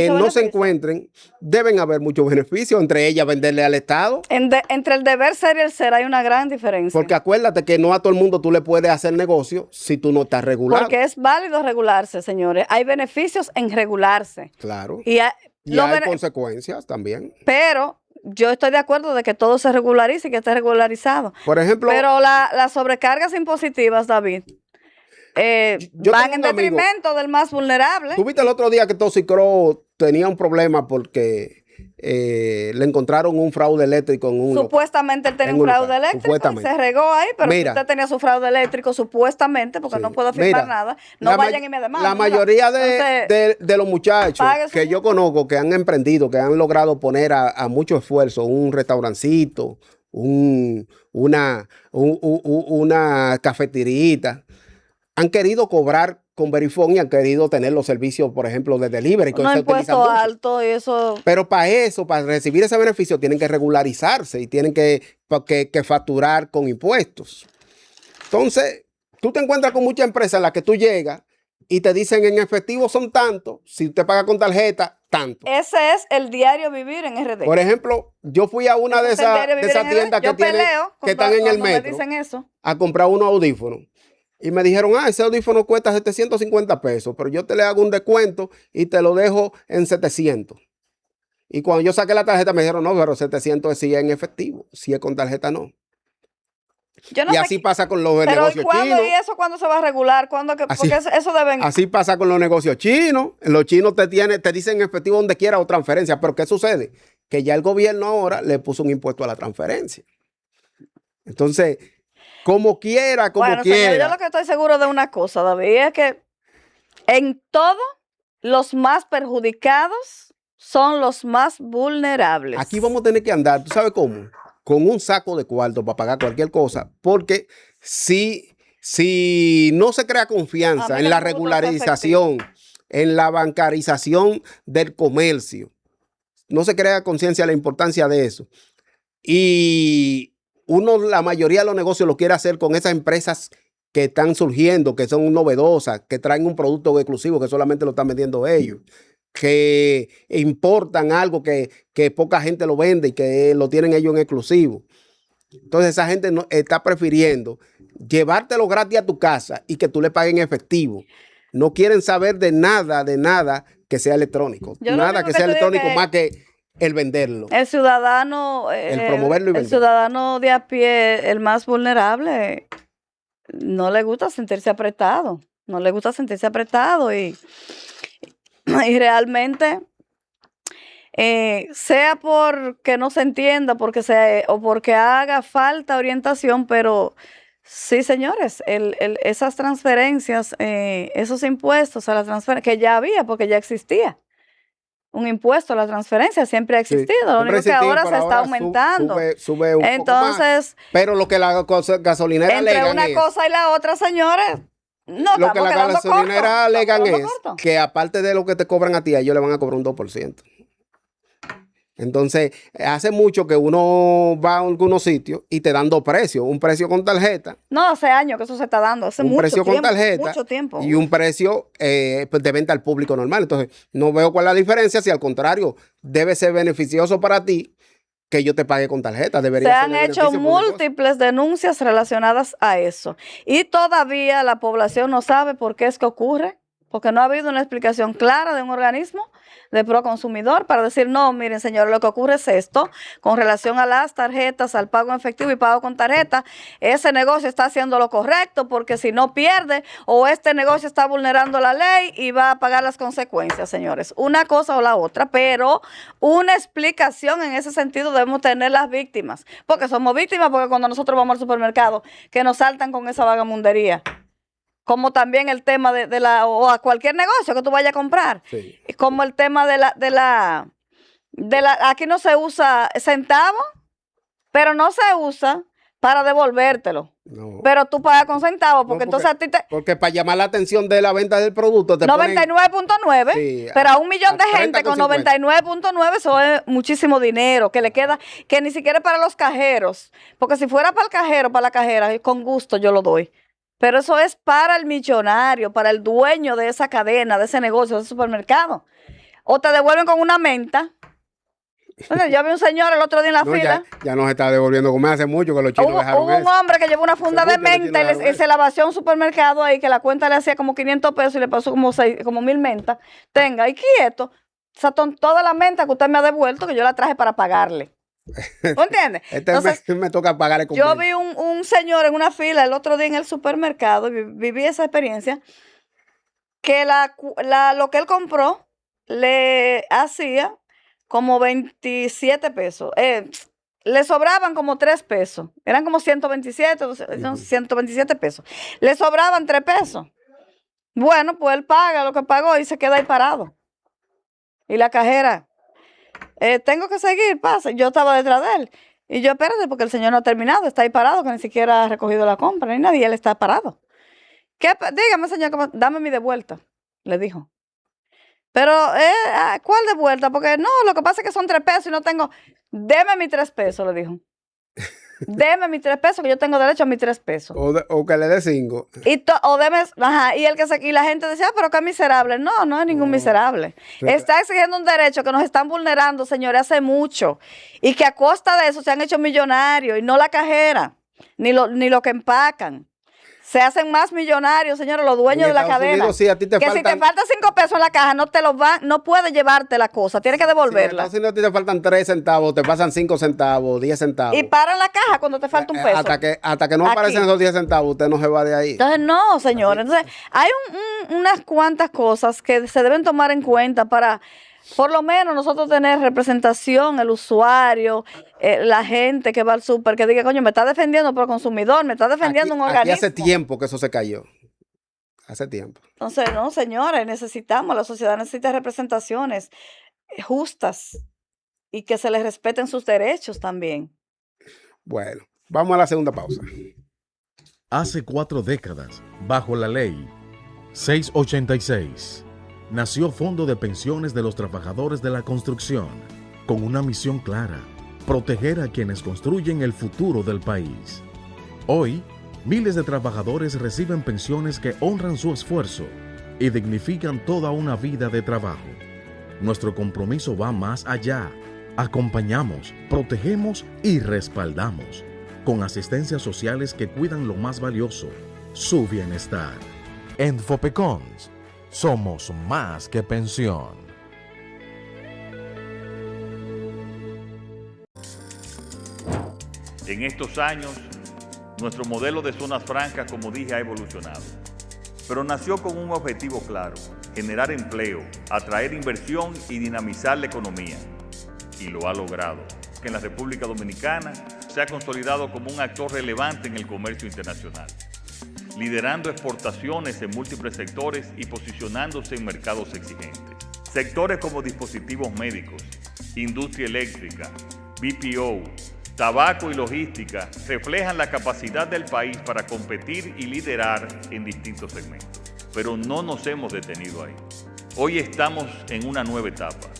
no se encuentren, deben haber muchos beneficios, entre ellas venderle al Estado. Entre el deber ser y el ser hay una gran diferencia. Porque acuérdate que no a todo el mundo tú le puedes hacer negocio si tú no estás regulado. Porque es válido regularse, señores. Hay beneficios en regularse. Claro. Y hay consecuencias también. Pero yo estoy de acuerdo de que todo se regularice y que esté regularizado. Por ejemplo. Pero las sobrecargas impositivas, David, van en detrimento del más vulnerable. ¿Tú viste el otro día que Toxicro tenía un problema porque le encontraron un fraude eléctrico en un supuestamente él tenía un fraude eléctrico y se regó ahí, pero si usted tenía su fraude eléctrico supuestamente, porque no puedo afirmar nada, no vayan y me demanden. La mayoría de los muchachos que yo conozco que han emprendido, que han logrado poner a mucho esfuerzo un restaurancito, una cafeterita, han querido cobrar con Verifone y han querido tener los servicios, por ejemplo, de delivery. No impuesto alto y eso. Pero para recibir ese beneficio, tienen que regularizarse y tienen que facturar con impuestos. Entonces, tú te encuentras con muchas empresas en las que tú llegas y te dicen en efectivo son tantos, si usted paga con tarjeta, tanto. Ese es el diario vivir en RD. Por ejemplo, yo fui a una de esas tiendas que están en el metro a comprar unos audífonos. Y me dijeron, ese audífono cuesta 750 pesos, pero yo te le hago un descuento y te lo dejo en 700. Y cuando yo saqué la tarjeta me dijeron, no, pero 700 es si es en efectivo, si es con tarjeta no. Y así pasa con los negocios chinos. ¿Y eso cuándo se va a regular? Porque eso deben... Así pasa con los negocios chinos. Los chinos te dicen en efectivo donde quiera o transferencia. Pero ¿qué sucede? Que ya el gobierno ahora le puso un impuesto a la transferencia. Entonces... Como quiera. Señor, yo lo que estoy seguro de una cosa, David, es que en todo los más perjudicados son los más vulnerables. Aquí vamos a tener que andar, ¿tú sabes cómo? Con un saco de cuarto para pagar cualquier cosa, porque si no se crea confianza en la regularización, en la bancarización del comercio, no se crea conciencia de la importancia de eso, y la mayoría de los negocios lo quiere hacer con esas empresas que están surgiendo, que son novedosas, que traen un producto exclusivo que solamente lo están vendiendo ellos, que importan algo que poca gente lo vende y que lo tienen ellos en exclusivo. Entonces esa gente está prefiriendo llevártelo gratis a tu casa y que tú le pagues en efectivo. No quieren saber de nada que sea electrónico. Nada que sea electrónico más que el venderlo. El ciudadano, el promoverlo y venderlo. El ciudadano de a pie, el más vulnerable, no le gusta sentirse apretado. No le gusta sentirse apretado y realmente, sea porque no se entienda, o porque haga falta orientación, pero Sí, señores, esas transferencias, esos impuestos a la transferencia, que ya había, porque ya existía. Un impuesto a la transferencia siempre ha existido, Sí, lo siempre único que existió, ahora pero se está ahora aumentando. sube un poco más. Entonces, Pero lo que la gasolinera entre alegan una es, cosa y la otra, señores, no lo que estamos la quedando gasolinera cortos, alegan estamos es quedando cortos. que aparte de lo que te cobran a ti, a ellos le van a cobrar un 2%. Entonces, hace mucho que uno va a algunos sitios y te dan dos precios, un precio con tarjeta, No, hace años que eso se está dando, hace un mucho precio con tiempo, tarjeta mucho tiempo. y un precio pues, de venta al público normal. Entonces, no veo cuál es la diferencia, si al contrario, debe ser beneficioso para ti que yo te pague con tarjeta. Se Debería ser han de hecho beneficio por negocio. múltiples denuncias relacionadas a eso. Y todavía la población no sabe por qué es que ocurre, porque no ha habido una explicación clara de un organismo de Proconsumidor para decir, no, miren, señores, lo que ocurre es esto, con relación a las tarjetas, al pago en efectivo y pago con tarjeta, ese negocio está haciendo lo correcto, porque si no pierde, o este negocio está vulnerando la ley y va a pagar las consecuencias, señores. Una cosa o la otra, pero una explicación en ese sentido debemos tener las víctimas, porque somos víctimas, porque cuando nosotros vamos al supermercado, que nos saltan con esa vagamundería. Como también el tema o a cualquier negocio que tú vayas a comprar. Sí. Como el tema aquí no se usa centavo, pero no se usa para devolvértelo. No. Pero tú pagas con centavos, porque No, entonces a ti te... Porque para llamar la atención de la venta del producto te ponen 99.9, Sí, pero a un millón de a gente con 30,50. 99.9 eso es muchísimo dinero que le queda, que ni siquiera es para los cajeros, porque si fuera para el cajero, para la cajera, con gusto yo lo doy. Pero eso es para el millonario, para el dueño de esa cadena, de ese negocio, de ese supermercado. O te devuelven con una menta. Entonces, yo vi un señor el otro día en la No, fila. ya nos está devolviendo como hace mucho que los chinos dejaron Hubo un eso. hombre que llevó una funda Hace de mucho los menta chinos dejaron y se la vació a un supermercado ahí, que la cuenta le hacía como 500 pesos y le pasó como 1,000 mentas. Tenga, y quieto. Toda la menta que usted me ha devuelto, que yo la traje para pagarle. ¿Tú entiendes? Entonces, me toca pagar el yo completo. vi un señor en una fila el otro día en el supermercado, viví esa experiencia, que lo que él compró le hacía como 27 pesos. Le sobraban como 3 pesos. Eran como 127, no, 127 pesos. Le sobraban 3 pesos. Bueno, pues él paga lo que pagó y se queda ahí parado. Y la cajera, tengo que seguir, pasa. Yo estaba detrás de él. Y yo, espérate, porque el señor no ha terminado, está ahí parado, que ni siquiera ha recogido la compra, ni nadie, él está parado. Dígame, señor, dame mi devuelta, le dijo. Pero, ¿cuál devuelta? Porque no, lo que pasa es que son 3 pesos y no tengo. Deme mis 3 pesos, le dijo. Deme mis 3 pesos, que yo tengo derecho a mis 3 pesos. O que le dé 5. Y la gente decía, pero qué miserable. No, no es ningún miserable. Está exigiendo un derecho que nos están vulnerando, señores, hace mucho. Y que a costa de eso se han hecho millonarios, y no la cajera, ni lo que empacan. Se hacen más millonarios, señores, los dueños de la cadena. Unidos, sí, a ti te que faltan, si te faltan 5 pesos en la caja, no puedes llevarte la cosa, tienes que devolverla. Si en Estados Unidos a ti te faltan 3 centavos, te pasan 5 centavos, 10 centavos. Y paran la caja cuando te falta un peso. Hasta que no aparecen esos 10 centavos, usted no se va de ahí. Entonces, no, señores. Entonces, hay unas cuantas cosas que se deben tomar en cuenta para, por lo menos, nosotros tener representación, el usuario, la gente que va al súper, que diga, coño, me está defendiendo por consumidor, me está defendiendo un organismo. Aquí hace tiempo que eso se cayó. Hace tiempo. Entonces, no, señores, la sociedad necesita representaciones justas y que se les respeten sus derechos también. Bueno, vamos a la segunda pausa. Hace 4 décadas, bajo la ley 686, nació Fondo de Pensiones de los Trabajadores de la Construcción, con una misión clara: proteger a quienes construyen el futuro del país. Hoy, miles de trabajadores reciben pensiones que honran su esfuerzo y dignifican toda una vida de trabajo. Nuestro compromiso va más allá. Acompañamos, protegemos y respaldamos, con asistencias sociales que cuidan lo más valioso, su bienestar. En Fopecons, somos más que pensión. En estos años, nuestro modelo de zonas francas, como dije, ha evolucionado. Pero nació con un objetivo claro: generar empleo, atraer inversión y dinamizar la economía. Y lo ha logrado. Que en la República Dominicana se ha consolidado como un actor relevante en el comercio internacional, liderando exportaciones en múltiples sectores y posicionándose en mercados exigentes. Sectores como dispositivos médicos, industria eléctrica, BPO, tabaco y logística reflejan la capacidad del país para competir y liderar en distintos segmentos. Pero no nos hemos detenido ahí. Hoy estamos en una nueva etapa.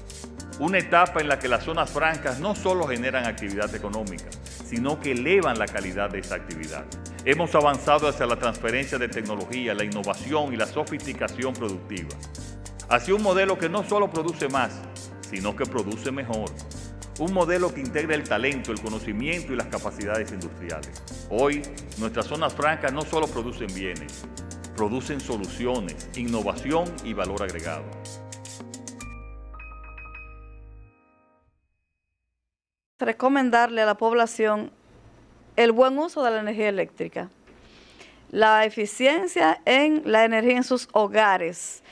Una etapa en la que las zonas francas no solo generan actividad económica, sino que elevan la calidad de esa actividad. Hemos avanzado hacia la transferencia de tecnología, la innovación y la sofisticación productiva. Hacia un modelo que no solo produce más, sino que produce mejor. Un modelo que integra el talento, el conocimiento y las capacidades industriales. Hoy, nuestras zonas francas no solo producen bienes, producen soluciones, innovación y valor agregado. Recomendarle a la población el buen uso de la energía eléctrica, la eficiencia en la energía en sus hogares.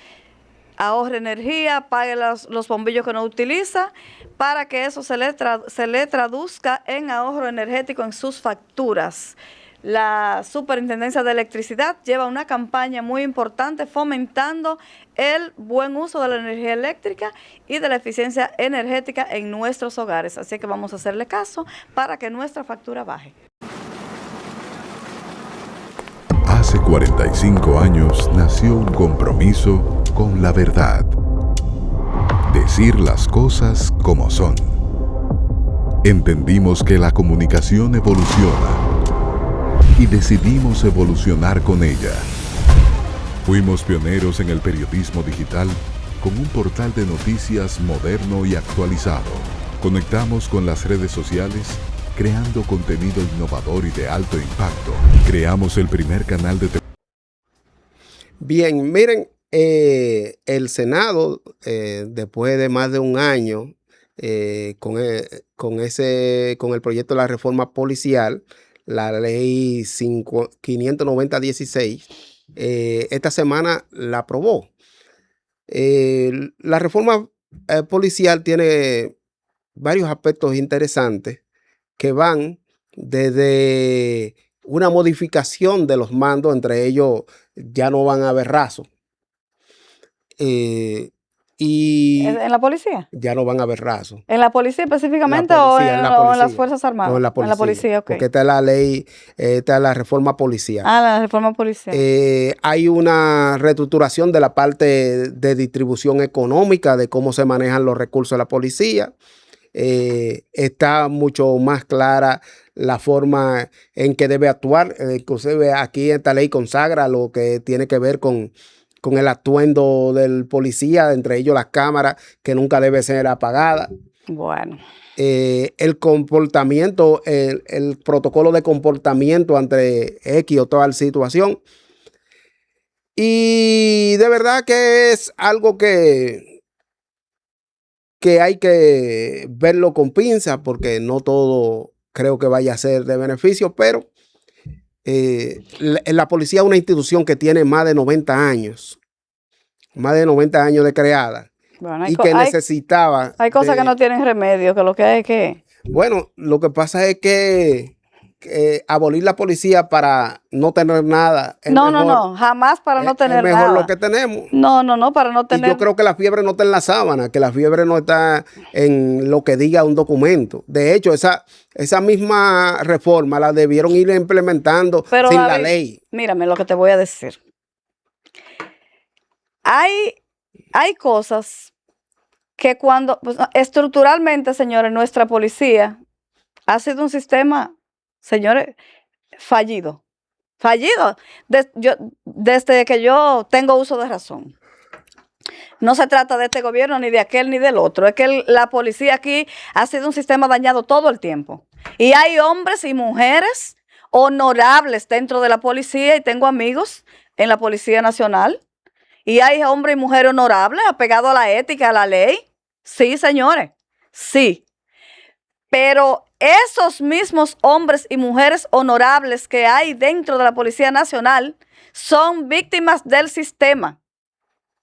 Ahorre energía, pague los bombillos que no utiliza, para que eso se le traduzca en ahorro energético en sus facturas. La Superintendencia de Electricidad lleva una campaña muy importante fomentando el buen uso de la energía eléctrica y de la eficiencia energética en nuestros hogares. Así que vamos a hacerle caso para que nuestra factura baje. Hace 45 años nació un compromiso con la verdad. Decir las cosas como son. Entendimos que la comunicación evoluciona y decidimos evolucionar con ella. Fuimos pioneros en el periodismo digital con un portal de noticias moderno y actualizado. Conectamos con las redes sociales creando contenido innovador y de alto impacto. Creamos el primer canal de televisión. Bien, miren, el Senado, después de más de un año con el proyecto de la reforma policial, la ley 590-16, esta semana la aprobó. La reforma policial tiene varios aspectos interesantes que van desde una modificación de los mandos, entre ellos ya no van a haber rasos. ¿En la policía? Ya no van a haber rasos. ¿En la policía específicamente o en las Fuerzas Armadas? No, en la policía. En la policía, ok. Porque esta es la ley, esta es la reforma policial. La reforma policial. Hay una reestructuración de la parte de distribución económica, de cómo se manejan los recursos de la policía. Está mucho más clara la forma en que debe actuar. Inclusive aquí esta ley consagra lo que tiene que ver con el atuendo del policía, entre ellos las cámaras, que nunca debe ser apagada. Bueno. El comportamiento, el protocolo de comportamiento ante X o tal situación. Y de verdad que es algo que hay que verlo con pinzas, porque no todo creo que vaya a ser de beneficio, pero la policía es una institución que tiene más de 90 años de creada. Bueno, y que necesitaba... Hay cosas que no tienen remedio, que lo que hay que... Bueno, lo que pasa es que abolir la policía para no tener nada. No, jamás para no tener nada. Es mejor lo que tenemos. No, para no tener... Y yo creo que la fiebre no está en la sábana, que la fiebre no está en lo que diga un documento. De hecho, esa misma reforma la debieron ir implementando sin la ley. Mírame lo que te voy a decir. Hay cosas que cuando, estructuralmente, señores, nuestra policía ha sido un sistema, señores, fallido. Desde que yo tengo uso de razón. No se trata de este gobierno, ni de aquel, ni del otro. Es que la policía aquí ha sido un sistema dañado todo el tiempo. Y hay hombres y mujeres honorables dentro de la policía, y tengo amigos en la Policía Nacional. Y hay hombres y mujeres honorables, apegados a la ética, a la ley. Sí, señores, sí. Pero esos mismos hombres y mujeres honorables que hay dentro de la Policía Nacional son víctimas del sistema.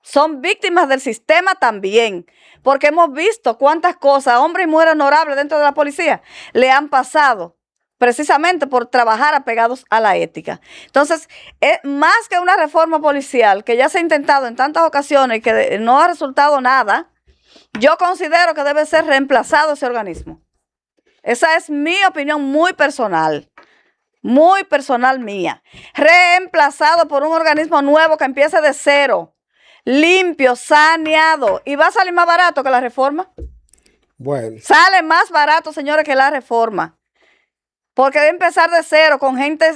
Son víctimas del sistema también. Porque hemos visto cuántas cosas a hombres y mujeres honorables dentro de la policía le han pasado precisamente por trabajar apegados a la ética. Entonces, más que una reforma policial que ya se ha intentado en tantas ocasiones y que no ha resultado nada, yo considero que debe ser reemplazado ese organismo. Esa es mi opinión muy personal mía. Reemplazado por un organismo nuevo que empiece de cero, limpio, saneado, y va a salir más barato que la reforma. Bueno. Sale más barato, señores, que la reforma. Porque debe empezar de cero, con gente,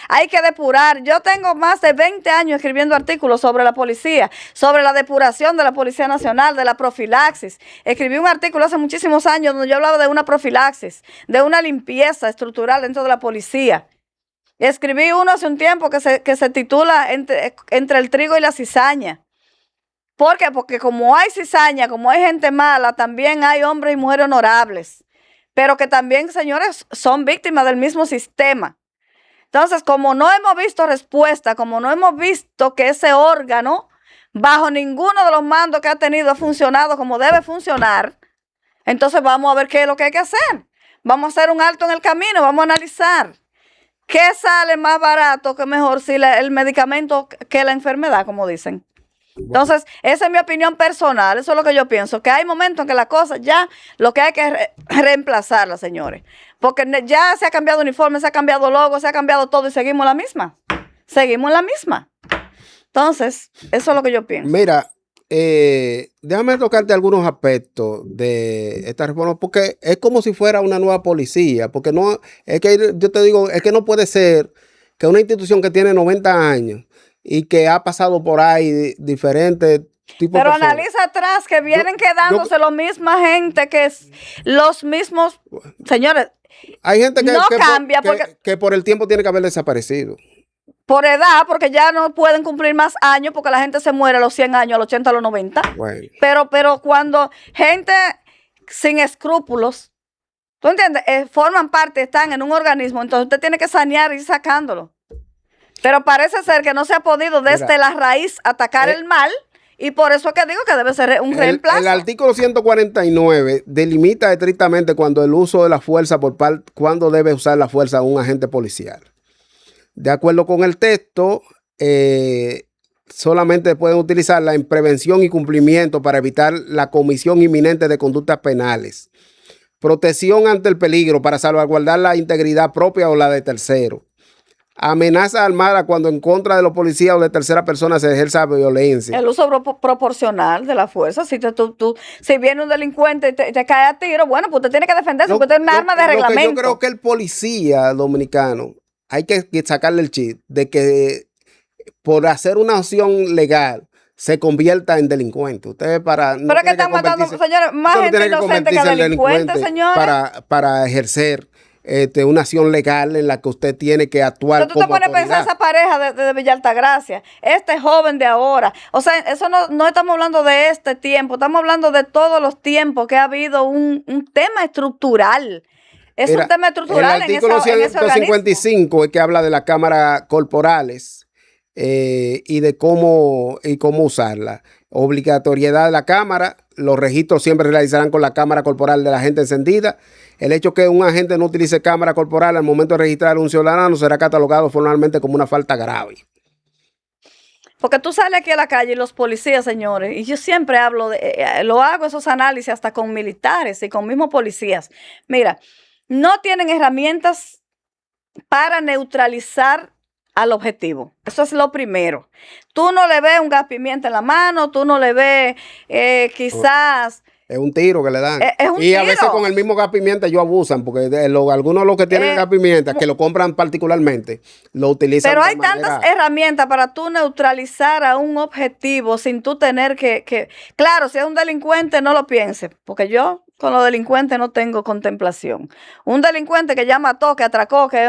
hay que depurar. Yo tengo más de 20 años escribiendo artículos sobre la policía, sobre la depuración de la Policía Nacional, de la profilaxis. Escribí un artículo hace muchísimos años donde yo hablaba de una profilaxis, de una limpieza estructural dentro de la policía. Escribí uno hace un tiempo que se titula Entre el trigo y la cizaña. ¿Por qué? Porque como hay cizaña, como hay gente mala, también hay hombres y mujeres honorables, pero que también, señores, son víctimas del mismo sistema. Entonces, como no hemos visto respuesta, como no hemos visto que ese órgano, bajo ninguno de los mandos que ha tenido, ha funcionado como debe funcionar, entonces vamos a ver qué es lo que hay que hacer. Vamos a hacer un alto en el camino, vamos a analizar qué sale más barato, que mejor, si el medicamento que la enfermedad, como dicen. Entonces, esa es mi opinión personal, eso es lo que yo pienso, que hay momentos en que las cosas ya, lo que hay que reemplazarlas, señores, porque ya se ha cambiado uniforme, se ha cambiado logo, se ha cambiado todo y seguimos la misma, Entonces, eso es lo que yo pienso. Mira, déjame tocarte algunos aspectos de esta reforma, porque es como si fuera una nueva policía, porque no, es que yo te digo, es que no puede ser que una institución que tiene 90 años y que ha pasado por ahí diferentes tipos de Pero personas. analiza atrás que vienen quedándose la misma gente, que es los mismos, señores. Hay gente que, no cambia que por el tiempo tiene que haber desaparecido. Por edad, porque ya no pueden cumplir más años, porque la gente se muere a los 100 años, a los 80, a los 90. Bueno. Pero cuando gente sin escrúpulos, ¿tú entiendes? Forman parte, están en un organismo, entonces usted tiene que sanear y ir sacándolo. Pero parece ser que no se ha podido desde la raíz atacar el mal, y por eso es que digo que debe ser un reemplazo. El artículo 149 delimita estrictamente cuando el uso de la fuerza cuando debe usar la fuerza un agente policial. De acuerdo con el texto, solamente pueden utilizarla en prevención y cumplimiento para evitar la comisión inminente de conductas penales, protección ante el peligro para salvaguardar la integridad propia o la de tercero, amenaza armada cuando en contra de los policías o de tercera persona se ejerza violencia. El uso proporcional de la fuerza. Si viene un delincuente y te cae a tiro, bueno, pues usted tiene que defenderse, porque usted es un arma de reglamento. Yo creo que el policía dominicano hay que sacarle el chip de que por hacer una acción legal se convierta en delincuente. Usted Pero es que están matando, señores, más gente inocente que delincuente, señores. Para ejercer una acción legal en la que usted tiene que actuar. Pero tú te pones a pensar esa pareja de Villa Altagracia, este joven de ahora. O sea, eso no estamos hablando de este tiempo, estamos hablando de todos los tiempos que ha habido un tema estrucral. Es un tema estructural en ese organismo. El artículo 155 es que habla de las cámaras corporales y de cómo usarla. Obligatoriedad de la cámara, los registros siempre realizarán con la cámara corporal de la gente encendida. El hecho que un agente no utilice cámara corporal al momento de registrar a un ciudadano será catalogado formalmente como una falta grave. Porque tú sales aquí a la calle y los policías, señores, y yo siempre hago esos análisis hasta con militares y con mismos policías. Mira, no tienen herramientas para neutralizar al objetivo. Eso es lo primero. Tú no le ves un gas pimienta en la mano, tú no le ves quizás... Es un tiro que le dan. Es un y a tiro. veces con el mismo gas pimienta ellos abusan, porque algunos de los que tienen gas pimienta, que lo compran particularmente, lo utilizan. Pero hay tantas herramientas para tú neutralizar a un objetivo sin tú tener que... Claro, si es un delincuente, no lo pienses, porque yo con los delincuentes no tengo contemplación. Un delincuente que ya mató, que atracó, que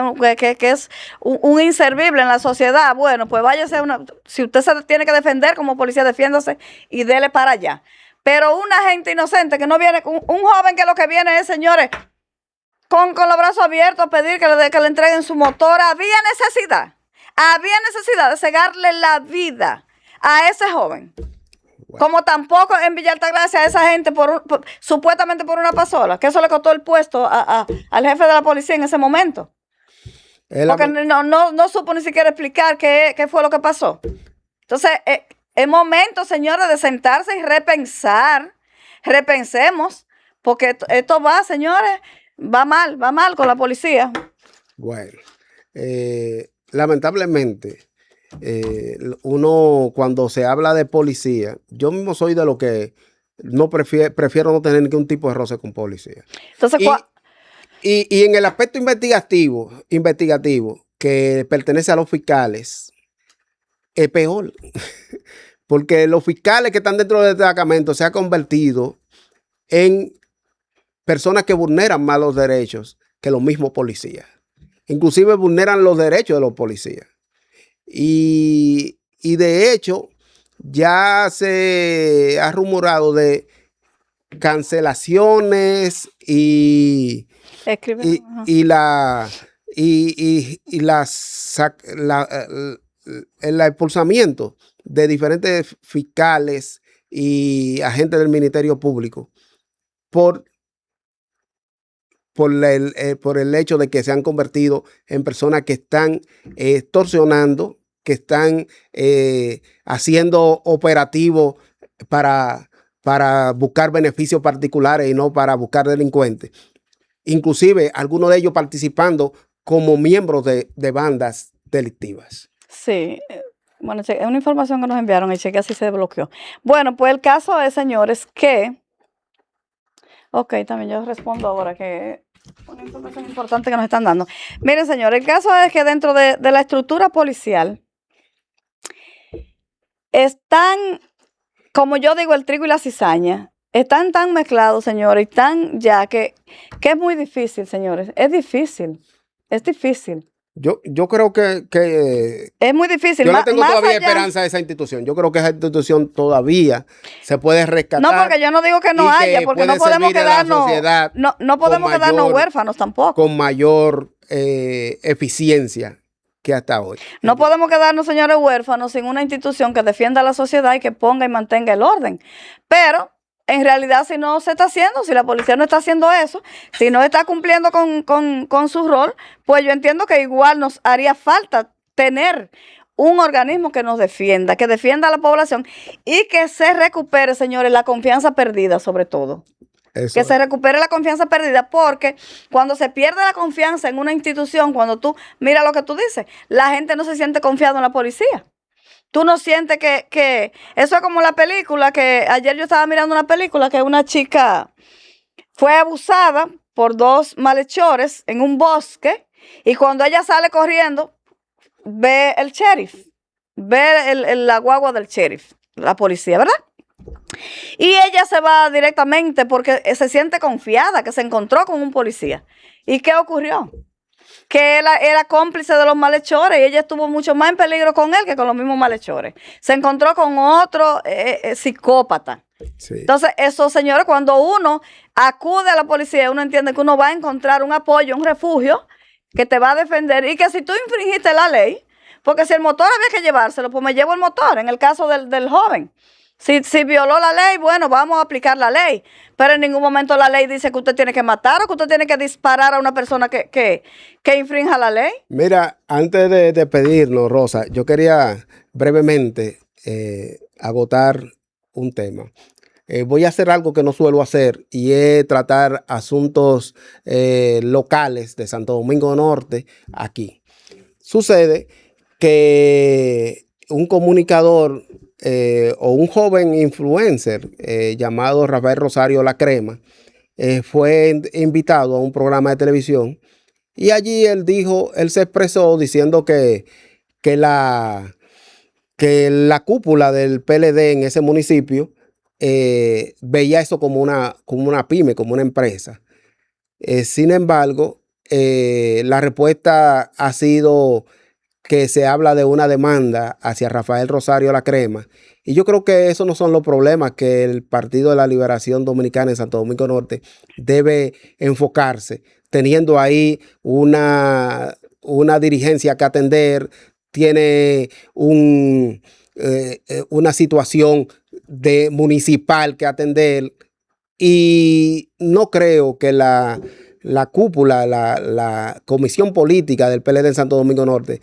es un inservible en la sociedad, bueno, pues váyase si usted se tiene que defender como policía, defiéndase y dele para allá. Pero una gente inocente que no viene, un joven que lo que viene es, señores, con los brazos abiertos a pedir que le entreguen su motor, había necesidad de cegarle la vida a ese joven. Bueno. Como tampoco en Villa Altagracia a esa gente supuestamente por una pasola, que eso le costó el puesto al jefe de la policía en ese momento. Porque no supo ni siquiera explicar qué fue lo que pasó. Entonces, es momento, señores, de sentarse y repensar. Repensemos, porque esto va, señores, va mal con la policía. Bueno, lamentablemente, uno cuando se habla de policía, yo mismo soy de lo que no prefiero no tener ningún tipo de roce con policía. Entonces, y en el aspecto investigativo que pertenece a los fiscales, es peor. Porque los fiscales que están dentro del destacamento se han convertido en personas que vulneran más los derechos que los mismos policías. Inclusive vulneran los derechos de los policías. Y de hecho, ya se ha rumorado de cancelaciones y el expulsamiento de diferentes fiscales y agentes del Ministerio Público por el hecho de que se han convertido en personas que están extorsionando, que están haciendo operativos para buscar beneficios particulares y no para buscar delincuentes. Inclusive algunos de ellos participando como miembros de bandas delictivas. Sí. Bueno, es una información que nos enviaron y cheque así se bloqueó. Bueno, pues el caso es, señores, que... Ok, también yo respondo ahora que una información importante que nos están dando. Miren, señores, el caso es que dentro de la estructura policial están, como yo digo, el trigo y la cizaña. Están tan mezclados, señores, y tan ya que es muy difícil, señores. Es difícil. Yo creo que es muy difícil. Yo no tengo todavía esperanza de esa institución. Yo creo que esa institución todavía se puede rescatar. No, porque yo no digo que no haya, porque no podemos quedarnos, no podemos quedarnos huérfanos tampoco. Con mayor eficiencia que hasta hoy. No podemos quedarnos, señores, huérfanos sin una institución que defienda a la sociedad y que ponga y mantenga el orden. Pero en realidad, si no se está haciendo, si la policía no está haciendo eso, si no está cumpliendo con su rol, pues yo entiendo que igual nos haría falta tener un organismo que nos defienda, que defienda a la población y que se recupere, señores, la confianza perdida sobre todo. Eso. Que se recupere la confianza perdida, porque cuando se pierde la confianza en una institución, cuando tú, mira lo que tú dices, la gente no se siente confiado en la policía. Tú no sientes que eso es como la película, que ayer yo estaba mirando una película que una chica fue abusada por dos malhechores en un bosque y cuando ella sale corriendo ve el sheriff, ve la guagua del sheriff, la policía, ¿verdad? Y ella se va directamente porque se siente confiada que se encontró con un policía. ¿Y qué ocurrió? Que él era cómplice de los malhechores y ella estuvo mucho más en peligro con él que con los mismos malhechores. Se encontró con otro psicópata. Sí. Entonces, eso, señores, cuando uno acude a la policía, uno entiende que uno va a encontrar un apoyo, un refugio que te va a defender y que si tú infringiste la ley, porque si el motor había que llevárselo, pues me llevo el motor, en el caso del joven. Si violó la ley, bueno, vamos a aplicar la ley. Pero en ningún momento la ley dice que usted tiene que matar o que usted tiene que disparar a una persona que infrinja la ley. Mira, antes de despedirnos, Rosa, yo quería brevemente agotar un tema. Voy a hacer algo que no suelo hacer y es tratar asuntos locales de Santo Domingo Norte aquí. Sucede que un comunicador o un joven influencer llamado Rafael Rosario La Crema fue invitado a un programa de televisión y allí él se expresó diciendo que la cúpula del PLD en ese municipio veía eso como una pyme, como una empresa. Sin embargo, la respuesta ha sido que se habla de una demanda hacia Rafael Rosario La Crema. Y yo creo que esos no son los problemas que el Partido de la Liberación Dominicana en Santo Domingo Norte debe enfocarse, teniendo ahí una dirigencia que atender, tiene una situación de municipal que atender y no creo que la cúpula, la comisión política del PLD en Santo Domingo Norte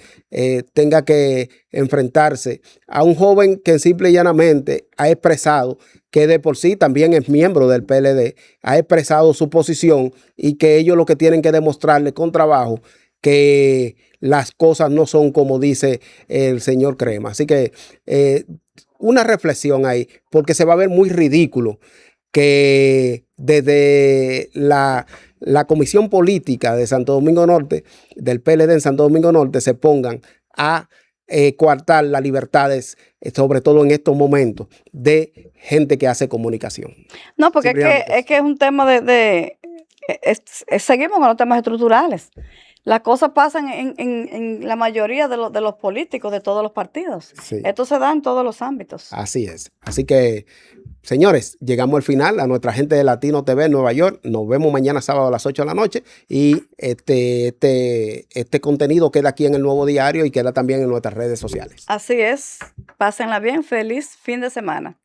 tenga que enfrentarse a un joven que simple y llanamente ha expresado que de por sí también es miembro del PLD, ha expresado su posición y que ellos lo que tienen que demostrarle con trabajo que las cosas no son como dice el señor Crema. Así que una reflexión ahí, porque se va a ver muy ridículo que desde la comisión política de Santo Domingo Norte, del PLD en Santo Domingo Norte, se pongan a coartar las libertades, sobre todo en estos momentos, de gente que hace comunicación. No, porque es que es un tema seguimos con los temas estructurales. Las cosas pasan en la mayoría de los políticos de todos los partidos. Sí. Esto se da en todos los ámbitos. Así es. Así que, señores, llegamos al final. A nuestra gente de Latino TV en Nueva York. Nos vemos mañana sábado a las 8 de la noche. Y este contenido queda aquí en el Nuevo Diario y queda también en nuestras redes sociales. Así es. Pásenla bien. Feliz fin de semana.